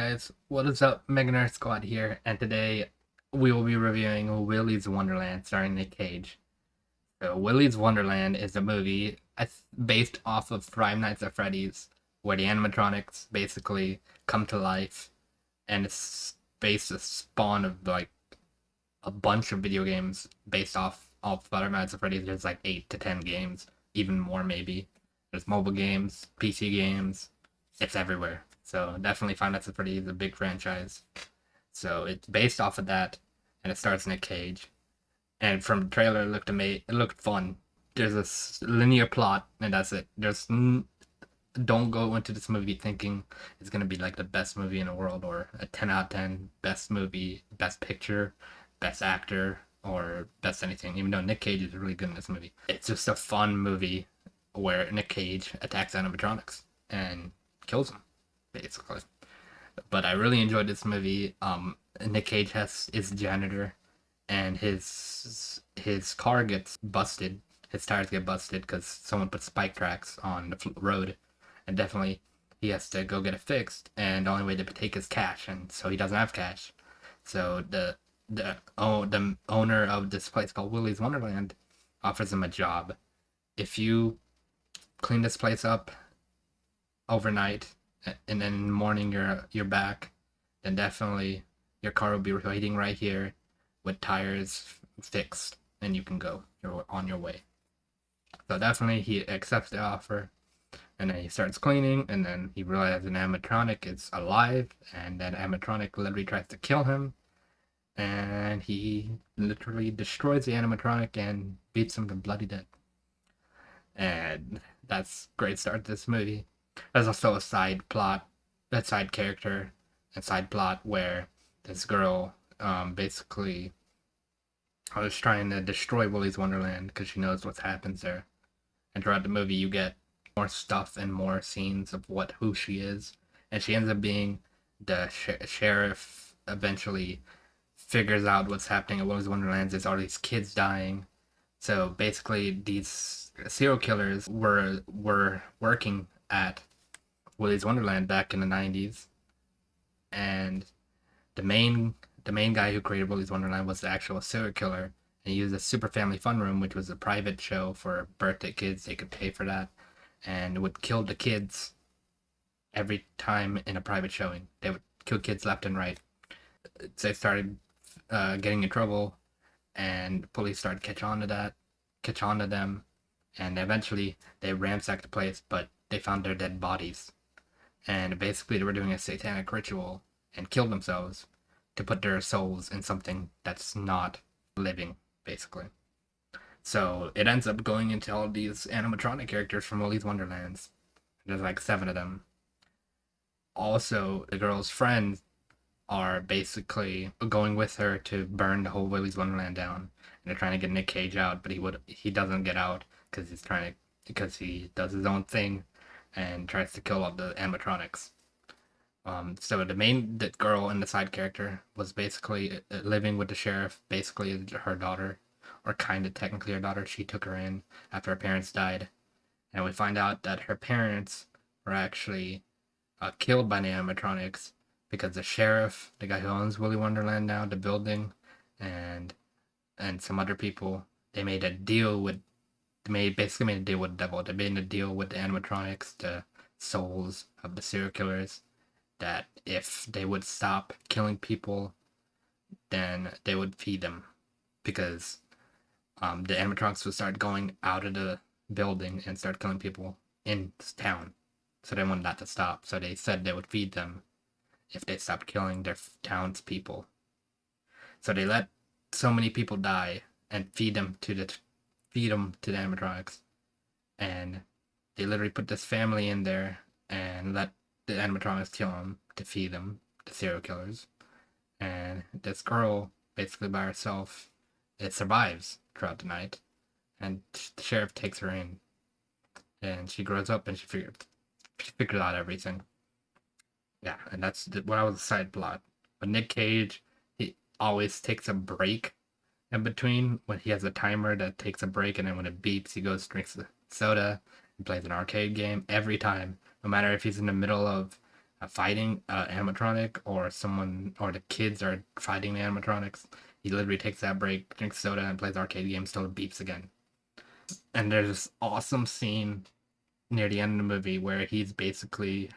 guys, what is up? MegaNerd Squad here, and today we will be reviewing Willy's Wonderland starring Nick Cage. So, Willy's Wonderland is a movie based off of Five Nights at Freddy's, where the animatronics basically come to life, and it's based a spawn of like a bunch of video games based off Five Nights at Freddy's. There's like 8 to 10 games, even more maybe. There's mobile games, PC games. It's everywhere. So definitely Five Nights at Freddy's is a big franchise. So it's based off of that, and it stars Nick Cage. And from the trailer, it looked fun. There's a linear plot, and that's it. Don't go into this movie thinking it's gonna be like the best movie in the world or a 10 out of 10 best movie, best picture, best actor, or best anything. Even though Nick Cage is really good in this movie, it's just a fun movie where Nick Cage attacks animatronics and kills them, basically. But I really enjoyed this movie. Nick Cage is a janitor, and his car gets busted. His tires get busted because someone put spike tracks on the road, and definitely he has to go get it fixed. And the only way to take is cash, and so he doesn't have cash. So the owner of this place called Willy's Wonderland offers him a job. If you clean this place up overnight, and then in the morning you're back, then definitely your car will be waiting right here with tires fixed, and you can go. You're on your way. So definitely he accepts the offer, and then he starts cleaning, and then he realizes an animatronic is alive, and that animatronic literally tries to kill him, and he literally destroys the animatronic and beats him to bloody death. And that's a great start to this movie. There's also a side plot, a side character, and side plot where this girl basically is trying to destroy Willy's Wonderland because she knows what happens there. And throughout the movie, you get more stuff and more scenes of who she is, and she ends up being the sheriff. Eventually, figures out what's happening at Willy's Wonderland. There's all these kids dying. So basically, these serial killers were working at Willy's Wonderland back in the 90s, and the main guy who created Willy's Wonderland was the actual serial killer, and he used a Super Family Fun Room, which was a private show for birthday kids. They could pay for that, and would kill the kids every time in a private showing. They would kill kids left and right. They started getting in trouble, and police started catch on to them, and eventually they ransacked the place, but they found their dead bodies. And basically they were doing a satanic ritual and killed themselves to put their souls in something that's not living, basically. So it ends up going into all these animatronic characters from Willy's Wonderlands. There's like 7 of them. Also, the girl's friends are basically going with her to burn the whole Willy's Wonderland down. And they're trying to get Nick Cage out, but he doesn't get out because he does his own thing and tries to kill all the animatronics. So the girl and the side character was basically living with the sheriff, basically her daughter, or kind of technically her daughter. She took her in after her parents died, and we find out that her parents were actually killed by the animatronics because the sheriff, the guy who owns Willy Wonderland now, the building, and some other people, they made a deal with basically made a deal with the devil. They made a deal with the animatronics, the souls of the serial killers, that if they would stop killing people, then they would feed them, because the animatronics would start going out of the building and start killing people in town. So they wanted that to stop. So they said they would feed them if they stopped killing their townspeople. So they let so many people die and feed them to the animatronics, and they literally put this family in there and let the animatronics kill them to feed them, the serial killers. And this girl, basically by herself, it survives throughout the night, and the sheriff takes her in, and she grows up and she figures out everything. Yeah, and that's what was the side plot. But Nick Cage, he always takes a break in between, when he has a timer that takes a break, and then when it beeps, he goes, drinks the soda, and plays an arcade game every time. No matter if he's in the middle of fighting animatronic, or someone, or the kids are fighting the animatronics, he literally takes that break, drinks soda, and plays arcade games till it beeps again. And there's this awesome scene near the end of the movie where he's basically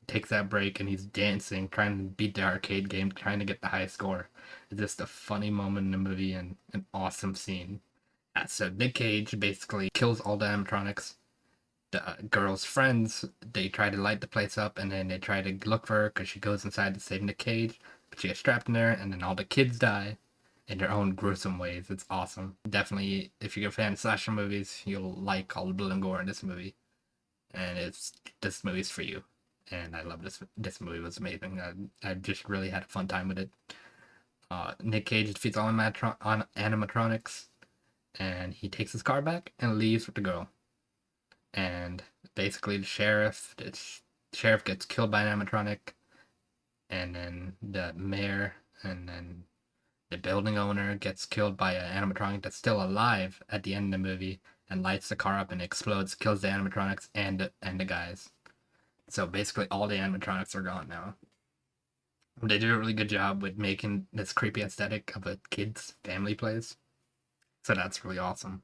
takes that break and he's dancing, trying to beat the arcade game, trying to get the high score. It's just a funny moment in the movie and an awesome scene. So Nick Cage basically kills all the animatronics. The girl's friends, they try to light the place up, and then they try to look for her because she goes inside to save Nick Cage, but she gets trapped in there, and then all the kids die in their own gruesome ways. It's awesome. Definitely, if you're a fan of slasher movies, you'll like all the blood and gore in this movie. And this movie's for you. And I love this. This movie was amazing. I just really had a fun time with it. Nick Cage defeats all animatronics, and he takes his car back and leaves with the girl. And basically, the sheriff gets killed by an animatronic, and then the mayor and then the building owner gets killed by an animatronic that's still alive at the end of the movie, and lights the car up and explodes, kills the animatronics and the guys. So basically, all the animatronics are gone now. They did a really good job with making this creepy aesthetic of a kid's family place. So that's really awesome.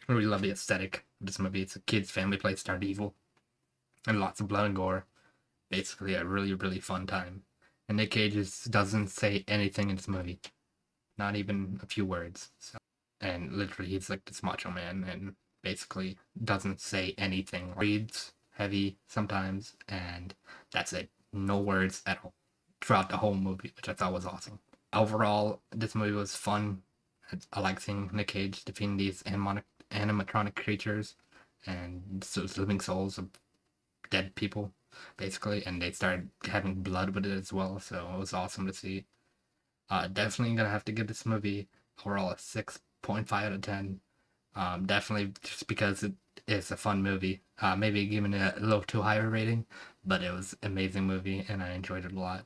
I really love the aesthetic of this movie. It's a kid's family place turned evil, and lots of blood and gore. Basically, a really, really fun time. And Nick Cage doesn't say anything in this movie, not even a few words. So, and literally, he's like this macho man, and basically doesn't say anything. Reads heavy sometimes, and that's it. No words at all throughout the whole movie, which I thought was awesome. Overall, this movie was fun. I like seeing Nick Cage defeating these animatronic creatures and living souls of dead people, basically, and they started having blood with it as well, so it was awesome to see. Definitely gonna have to give this movie overall a 6.5 out of 10. Definitely just because it is a fun movie. Maybe giving it a little too high a rating, but it was an amazing movie and I enjoyed it a lot.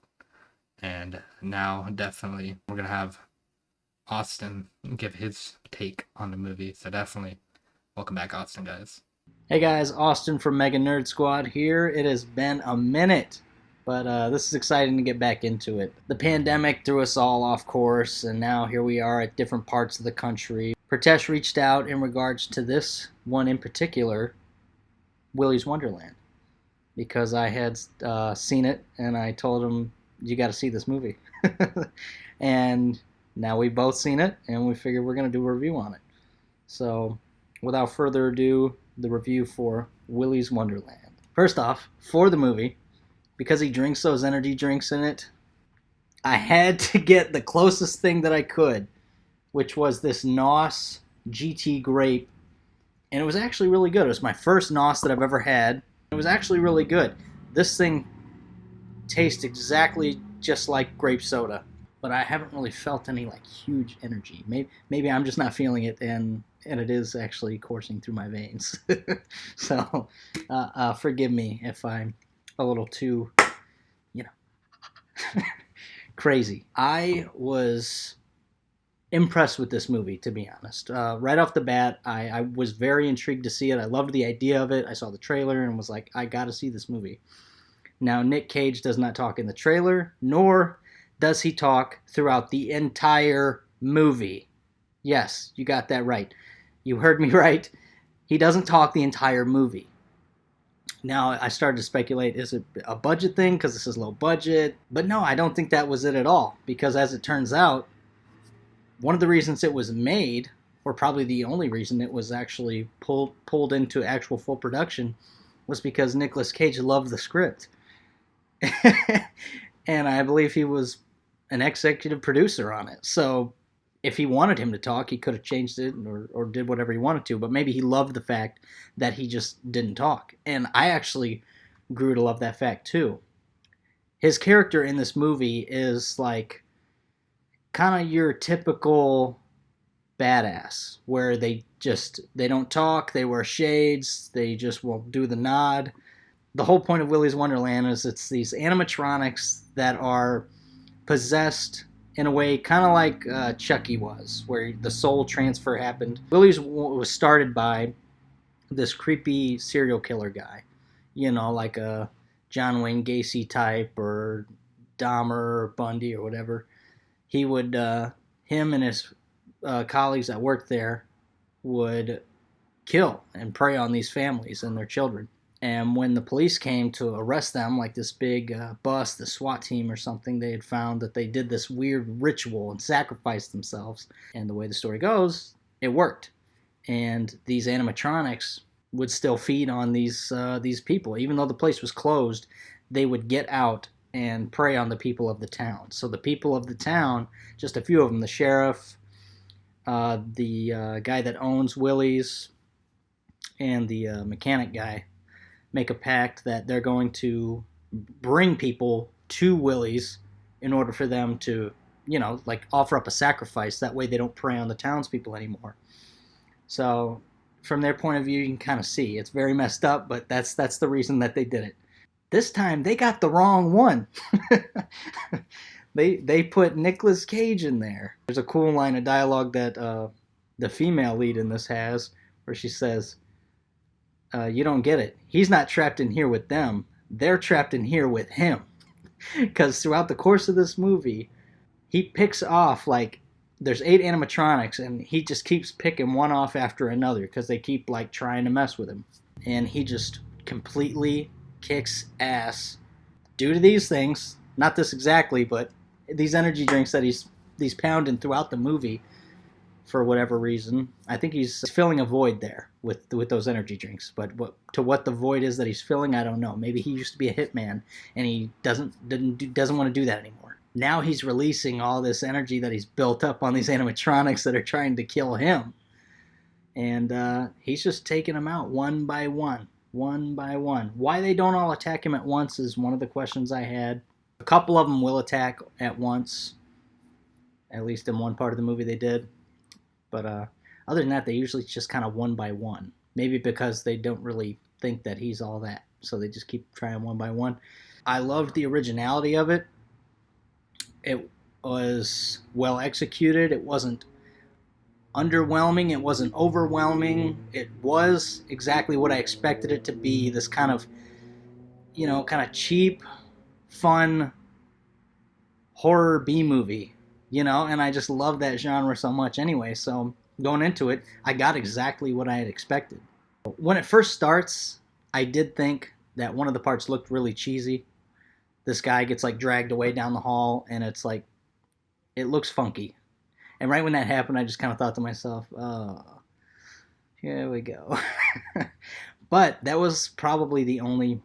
And now definitely we're gonna have Austin give his take on the movie. So definitely welcome back, Austin, guys. Hey guys, Austin from MegaNerd Squad here. It has been a minute, but this is exciting to get back into it. The pandemic threw us all off course, and now here we are at different parts of the country. Pritesh reached out in regards to this one in particular, Willy's Wonderland, because I had seen it, and I told him, you got to see this movie. And now we've both seen it, and we figured we're going to do a review on it. So, without further ado, the review for Willy's Wonderland. First off, for the movie, because he drinks those energy drinks in it, I had to get the closest thing that I could, which was this NOS GT grape, and it was actually really good. It was my first NOS that I've ever had. It was actually really good. This thing tastes exactly just like grape soda, but I haven't really felt any like huge energy. Maybe I'm just not feeling it, and it is actually coursing through my veins. So forgive me if I'm a little too, crazy. I was impressed with this movie, to be honest. Right off the bat, I was very intrigued to see it. I loved the idea of it. I saw the trailer and was like, I gotta see this movie. Now, Nick Cage does not talk in the trailer, nor does he talk throughout the entire movie. Yes, you got that right. You heard me right. He doesn't talk the entire movie. Now, I started to speculate, is it a budget thing because this is low budget? But no, I don't think that was it at all. Because as it turns out, one of the reasons it was made, or probably the only reason it was actually pulled into actual full production, was because Nicolas Cage loved the script. And I believe he was an executive producer on it. So if he wanted him to talk, he could have changed it or did whatever he wanted to. But maybe he loved the fact that he just didn't talk. And I actually grew to love that fact too. His character in this movie is like kind of your typical badass, where they don't talk, they wear shades, they just will do the nod. The whole point of Willy's Wonderland is it's these animatronics that are possessed in a way kind of like Chucky was, where the soul transfer happened. Willy's was started by this creepy serial killer guy, like a John Wayne Gacy type or Dahmer or Bundy or whatever, he would, him and his colleagues that worked there would kill and prey on these families and their children. And when the police came to arrest them, like this big bus, the SWAT team or something, they had found that they did this weird ritual and sacrificed themselves. And the way the story goes, it worked. And these animatronics would still feed on these people. Even though the place was closed, they would get out and prey on the people of the town. So the people of the town, just a few of them, the sheriff, the guy that owns Willy's, and the mechanic guy, make a pact that they're going to bring people to Willy's in order for them to, like offer up a sacrifice. That way they don't prey on the townspeople anymore. So from their point of view, you can kind of see it's very messed up, but that's the reason that they did it. This time they got the wrong one. They put Nicolas Cage in there. There's a cool line of dialogue that the female lead in this has, where she says, you don't get it. He's not trapped in here with them. They're trapped in here with him. Because throughout the course of this movie, he picks off, like, there's 8 animatronics, and he just keeps picking one off after another because they keep, like, trying to mess with him. And he just completely kicks ass due to these things. Not this exactly, but these energy drinks that he's pounding throughout the movie for whatever reason. I think he's filling a void there with those energy drinks. But what the void is that he's filling, I don't know. Maybe he used to be a hitman and he doesn't want to do that anymore. Now he's releasing all this energy that he's built up on these animatronics that are trying to kill him. And he's just taking them out one by one. Why they don't all attack him at once is one of the questions I had. A couple of them will attack at once. At least in one part of the movie they did. But other than that, they usually just kind of one by one. Maybe because they don't really think that he's all that. So they just keep trying one by one. I loved the originality of it. It was well executed. It wasn't underwhelming. It wasn't overwhelming. It was exactly what I expected it to be. This kind of, kind of cheap, fun horror B-movie. And I just love that genre so much anyway. So going into it, I got exactly what I had expected. When it first starts, I did think that one of the parts looked really cheesy. This guy gets like dragged away down the hall, and it's like, it looks funky. And right when that happened, I just kind of thought to myself, oh, here we go. But that was probably the only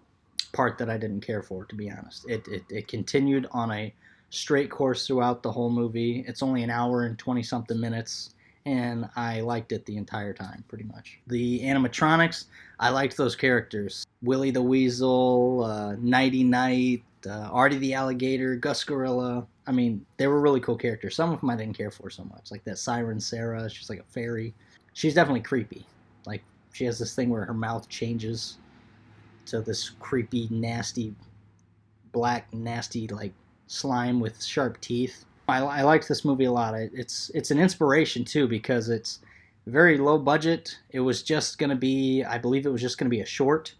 part that I didn't care for, to be honest. It continued on a straight course throughout the whole movie. It's only an hour and 20-something minutes, and I liked it the entire time, pretty much. The animatronics, I liked those characters. Willy the Weasel, Nighty Night, Artie the Alligator, Gus Gorilla. I mean, they were really cool characters. Some of them I didn't care for so much, like that Siren Sarah. She's like a fairy. She's definitely creepy. Like, she has this thing where her mouth changes to this creepy, nasty, black, nasty, like, slime with sharp teeth. I liked this movie a lot. It's an inspiration too, because it's very low budget. It was just going to be, I believe it was just going to be a short,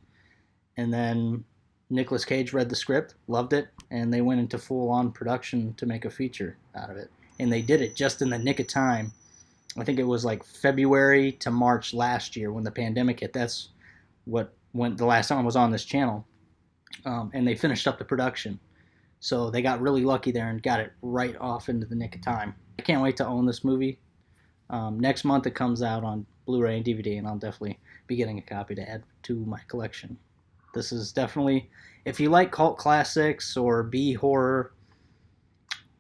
and then Nicolas Cage read the script, loved it, and they went into full-on production to make a feature out of it. And they did it just in the nick of time. I think it was like February to March last year when the pandemic hit. That's when the last time I was on this channel. And they finished up the production. So they got really lucky there and got it right off into the nick of time. I can't wait to own this movie. Next month it comes out on Blu-ray and DVD, and I'll definitely be getting a copy to add to my collection. This is definitely, if you like cult classics or B-horror,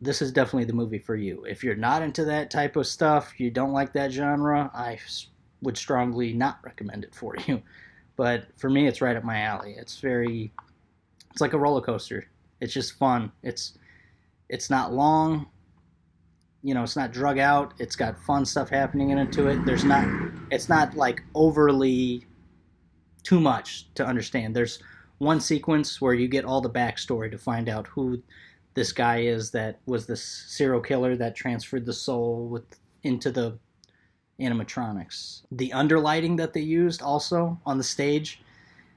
this is definitely the movie for you. If you're not into that type of stuff, you don't like that genre, I would strongly not recommend it for you. But for me, it's right up my alley. It's like a roller coaster. It's just fun. It's not long. It's not drug out. It's got fun stuff happening into it. It's not like overly too much to understand. There's one sequence where you get all the backstory to find out who this guy is that was this serial killer that transferred the soul into the animatronics. The underlighting that they used also on the stage,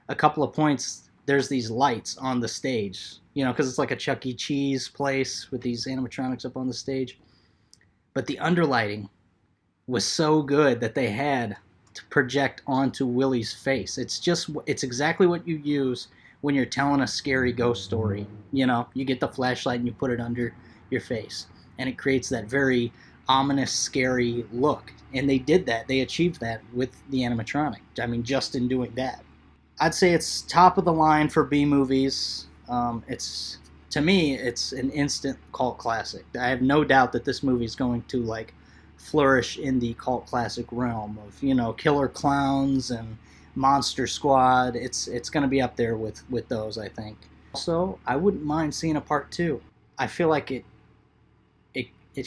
a couple of points there's these lights on the stage, you know, because it's like a Chuck E. Cheese place with these animatronics up on the stage. But the underlighting was so good that they had to project onto Willy's face. It's exactly what you use when you're telling a scary ghost story. You know, you get the flashlight and you put it under your face, and it creates that very ominous, scary look. And they did that. They achieved that with the animatronic. I mean, just in doing that. I'd say it's top of the line for B movies. To me, it's an instant cult classic. I have no doubt that this movie is going to like flourish in the cult classic realm of, you know, Killer Clowns and Monster Squad. It's going to be up there with those, I think. Also, I wouldn't mind seeing a part 2. I feel like it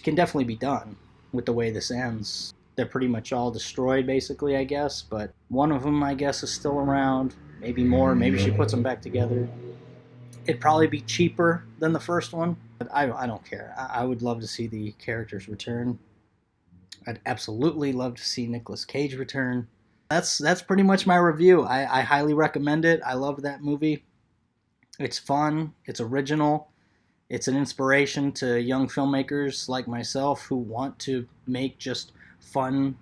can definitely be done with the way this ends. They're pretty much all destroyed, basically, I guess. But one of them, I guess, is still around. Maybe more. Maybe she puts them back together. It'd probably be cheaper than the first one. But I don't care. I would love to see the characters return. I'd absolutely love to see Nicolas Cage return. That's pretty much my review. I highly recommend it. I love that movie. It's fun. It's original. It's an inspiration to young filmmakers like myself who want to make just fun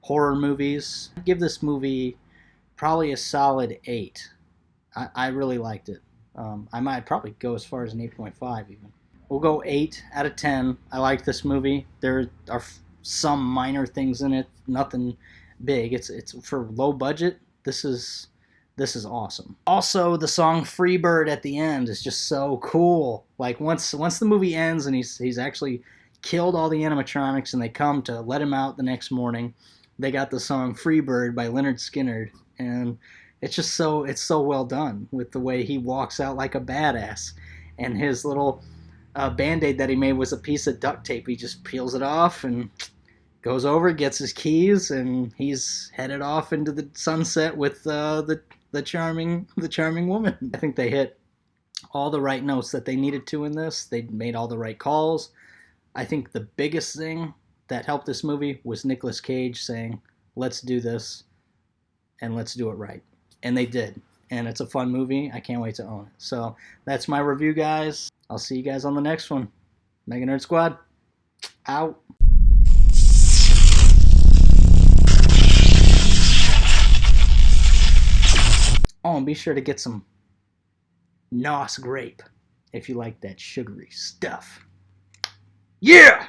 horror movies. I'd give this movie probably a solid 8. I really liked it. I might probably go as far as an 8.5 even. We'll go 8 out of 10. I like this movie. There are some minor things in it, nothing big. It's for low budget. This is awesome. Also, the song "Freebird" at the end is just so cool. Like once the movie ends and he's actually killed all the animatronics and they come to let him out the next morning, they got the song "Freebird" by Leonard Skinner, and it's so well done with the way he walks out like a badass, and his little band-aid that he made was a piece of duct tape. He just peels it off and goes over, gets his keys, and he's headed off into the sunset with the charming woman. I think they hit all the right notes that they needed to in this. They made all the right calls. I think the biggest thing that helped this movie was Nicolas Cage saying, "Let's do this, and let's do it right." And they did. And it's a fun movie. I can't wait to own it. So that's my review, guys. I'll see you guys on the next one. MegaNerd Squad, out. Oh, and be sure to get some Nos grape if you like that sugary stuff. Yeah!